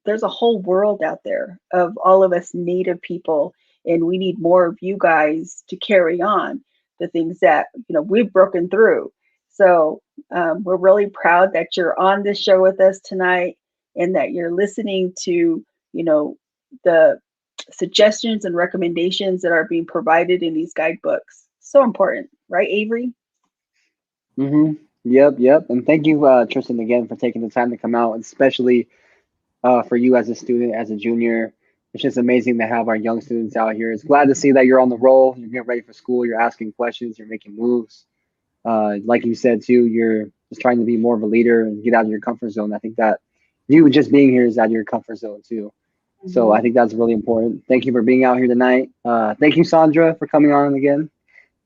Speaker 1: there's a whole world out there of all of us Native people, and we need more of you guys to carry on the things that, you know, we've broken through. So we're really proud that you're on this show with us tonight, and that you're listening to, you know, the suggestions and recommendations that are being provided in these guidebooks. So important, right, Avery?
Speaker 2: Mm-hmm. Yep. And thank you, Tristan, again for taking the time to come out, especially for you as a student, as a junior. It's just amazing to have our young students out here. It's glad to see that you're on the roll. You're getting ready for school. You're asking questions. You're making moves. Like you said too, you're just trying to be more of a leader and get out of your comfort zone. I think that you just being here is out of your comfort zone too. So I think that's really important. Thank you for being out here tonight. Thank you, Sandra, for coming on again.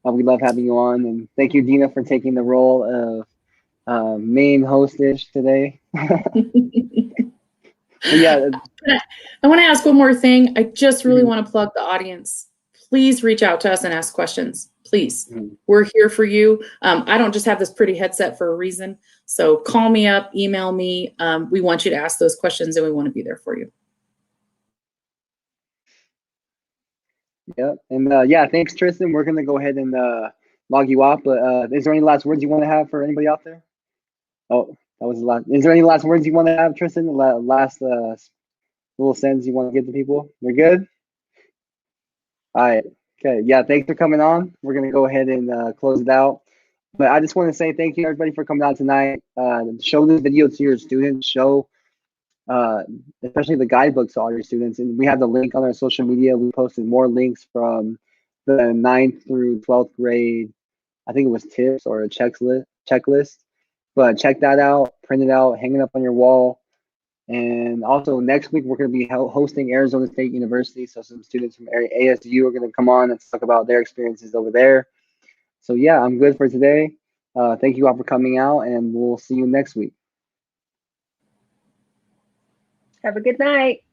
Speaker 2: We love having you on, and thank you, Dina, for taking the role of main hostess today. Yeah.
Speaker 3: I want to ask one more thing. I just really
Speaker 2: Mhm.
Speaker 3: want to plug the audience. Please reach out to us and ask questions. Please.
Speaker 2: Mhm.
Speaker 3: We're here for you. I don't just have this pretty headset for a reason. So call me up, email me. We want you to ask those questions and we want to be there for you.
Speaker 2: Yep. And yeah, thanks, Tristan. We're going to go ahead and log you off. But is there any last words you want to have for anybody out there? Oh, that was the last. Is there any last words you want to have, Tristan? Last little sentence you want to give to people? You're good? All right. Okay. Yeah. Thanks for coming on. We're going to go ahead and close it out. But I just want to say thank you, everybody, for coming out tonight. Show this video to your students. Show especially the guidebook to all your students. And we have the link on our social media. We posted more links from the 9th through 12th grade. I think it was tips or a checklist. But check that out, print it out, hang it up on your wall. And also next week, we're going to be hosting Arizona State University. So some students from ASU are going to come on and talk about their experiences over there. So yeah, I'm good for today. Thank you all for coming out, and we'll see you next week.
Speaker 1: Have a good night.